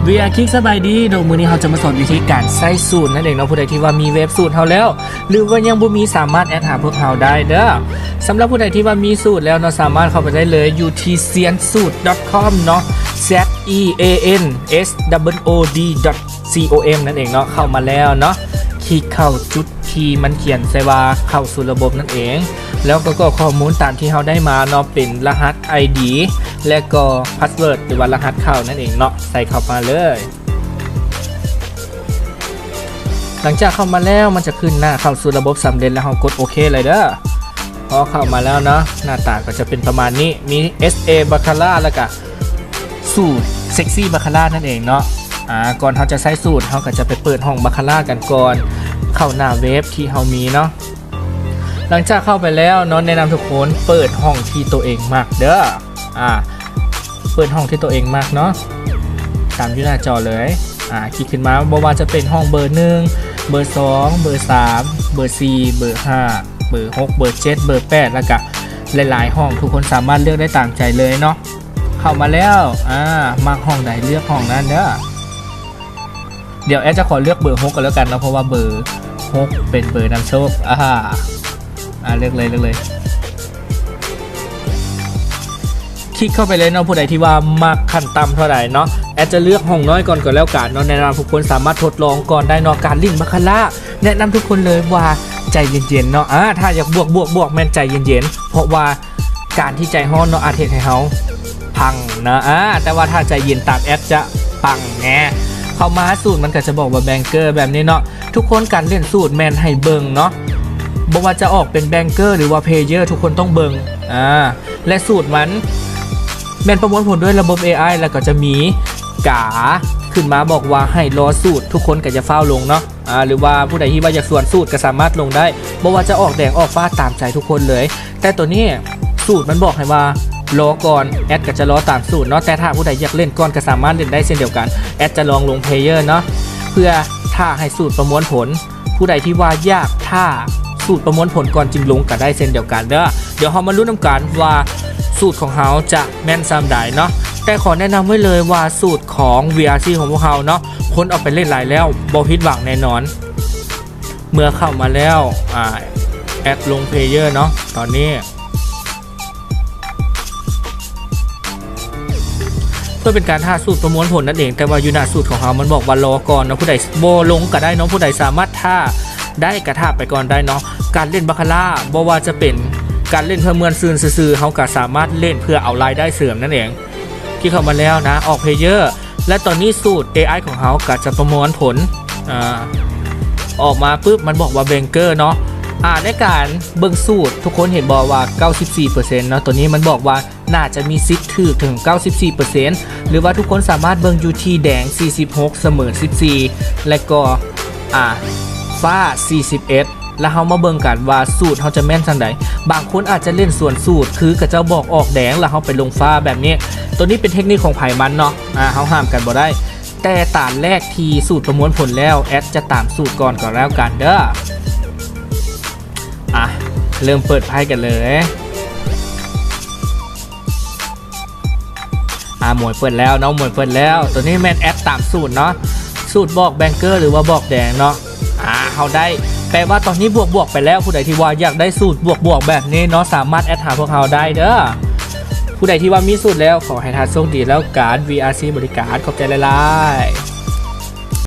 VR คลิกสบายดีโดยมือนี้เราจะมาสอนวิธีการใส่สูตรนั่นเองเนาะผู้ใดที่ว่ามีเว็บสูตรเราแล้วหรือว่ายังบ่มีสามารถแอดหาพวกเราได้เด้อสำหรับผู้ใดที่ว่ามีสูตรแล้วเนาะสามารถเข้าไปได้เลย utciansud.com เนาะ zeansod.com นั่นเองเนาะเข้ามาแล้วเนาะคลิกเข้าจุดที่มันเขียนใส่ว่าเข้าสู่ระบบนั่นเองแล้วก็ข้อมูลตามที่เราได้มาเนาะเป็นรหัส ID และก็พาสเวิร์ดหรือว่ารหัสเข้านั่นเองเนาะใส่เข้ามาเลยหลังจากเข้ามาแล้วมันจะขึ้นหน้าเข้าสู่ระบบสำเร็จแล้วเรากดโอเคเลยเด้อพอเข้ามาแล้วเนาะหน้าตาก็จะเป็นประมาณนี้มี SA บาคาร่าแล้วก็สูตรเซ็กซี่บาคาร่านั่นเองเนาะก่อนเราจะใส่สูตรเราก็จะไปเปิดห้องบาคาร่ากันก่อนเข้าหน้าเว็บที่เรามีเนาะหลังจากเข้าไปแล้วเนาะแนะนำทุกคนเปิดห้องที่ตัวเองมากเด้อเปิดห้องที่ตัวเองมากเนาะตามที่หน้าจอเลยคลิกขึ้นมาบอกว่าจะเป็นห้องเบอร์1เบอร์2เบอร์3เบอร์4เบอร์5เบอร์6เบอร์7เบอร์8แล้วก็หลายๆห้องทุกคนสามารถเลือกได้ตามใจเลยเนาะเข้ามาแล้วมาห้องไหนเลือกห้องนั้นเด้อเดี๋ยวแอดจะขอเลือกเบอร์6กันแล้วกันเนาะเพราะว่าเบอร์6เป็นเบอร์นำโชคเลือกเลยคลิกเข้าไปเลยเนาะผู้ใดที่ว่ามักขั้นต่ำเท่าไหร่เนาะแอดจะเลือกห้องน้อยก่อนแล้วกันเนาะแนะนำทุกคนสามารถทดลองก่อนได้เนาะการลิ่นบาคาร่าแนะนำทุกคนเลยว่าใจเย็นๆเนาะถ้าอยากบวกแม่นใจเย็นๆเพราะว่าการที่ใจฮ้อนเนาะอาจเฮ็ดให้เฮาพังนะแต่ว่าถ้าใจเย็นตามแอดจะปังแน่เข้ามาสูตรมันก็จะบอกว่าแบงเกอร์แบบนี้เนาะทุกคนการเล่นสูตรแมนให้เบิ่งเนาะบ่ว่าจะออกเป็นแบงเกอร์หรือว่าเพลเยอร์ทุกคนต้องเบิ่งและสูตรมันแมนประมวลผลด้วยระบบ AI แล้วก็จะมีกาขึ้นมาบอกว่าให้รอสูตรทุกคนก็จะเฝ้าลงเนาะหรือว่าผู้ใดที่ว่าอยากส่วนสูตรก็สามารถลงได้บ่ว่าจะออกแดงออกฟ้าตามใจทุกคนเลยแต่ตัวนี้สูตรมันบอกให้ว่ารอก่อนแอดก็จะรอตามสูตรเนาะแต่ถ้าผู้ใดอยากเล่นก่อนก็สามารถเล่นได้เช่นเดียวกันแอดจะลองลงเพลเยอร์เนาะเพื่อถ้าให้สูตรประมวลผลผู้ใดที่ว่ายากถ้าสูตรประมวลผลก่อนจึงลงก็ได้เช่นเดียวกันเด้อเดี๋ยวเรามาลุ้นกันว่าสูตรของเขาจะแม่นซ้ำใดเนาะแต่ขอแนะนำไว้เลยว่าสูตรของ VRC ของพวกเขาเนาะคนเอาไปเล่นหลายแล้วบ่ผิดหวังแน่นอนเมื่อเข้ามาแล้วแอดลงเพลเยอร์เนาะตอนนี้เพื่อเป็นการท่าสูตรประมวลผลนั่นเองแต่ว่าอยู่หน้าสูตรของเขามันบอกว่ารอก่อนเนาะผู้ใดโบลงก็ได้เนาะผู้ใดสามารถท่าได้กระท่าไปก่อนได้เนาะการเล่นบาคาร่าบ่ว่าจะเป็นการเล่นเพื่อเมือนซื่อเขาก็สามารถเล่นเพื่อเอารายได้เสริมนั่นเองที่เข้ามาแล้วนะออกเพลเยอร์และตอนนี้สูตร AI ของเขาก็จะประมวลผลออกมาปุ๊บมันบอกว่าแบงเกอร์เนาะในการเบิ่งสูตรทุกคนเห็นบอกว่า 94% เนาะตัวนี้มันบอกว่าน่าจะมีสิทธิ์ถูกถึง 94% หรือว่าทุกคนสามารถเบิ่งอยู่ที่แดง46เสมอ14และก็ฟ้า41แล้วเขามาเบิ่งกันว่าสูตรเขาจะแม่นจังใดบางคนอาจจะเล่นส่วนสูตรคือกระเจ้าบอกออกแดงแล้วเขาไปลงฟ้าแบบนี้ตัวนี้เป็นเทคนิคของไผ่มันเนาะเขาห้ามกันบ่ได้แต่ตามแรกที่สูตรประมวลผลแล้วแอดจะตามสูตรก่อนแล้วกันเด้อเริ่มเปิดไพ่กันเลยหมวยเปิดแล้วเนาะหมวยเปิดแล้วตัวนี้แมนแอดตามสูตรเนาะสูตรบอกแบงเกอร์หรือว่าบอกแดงเนาะเขาได้แปลว่าตอนนี้บวกไปแล้วผู้ใดที่ว่าอยากได้สูตรบวกแบบนี้เนาะสามารถแอดหาพวกเขาได้เด้อผู้ใดที่ว่ามีสูตรแล้วขอให้ท่านโชคดีแล้วการ VRC บริการขอบใจหลายๆ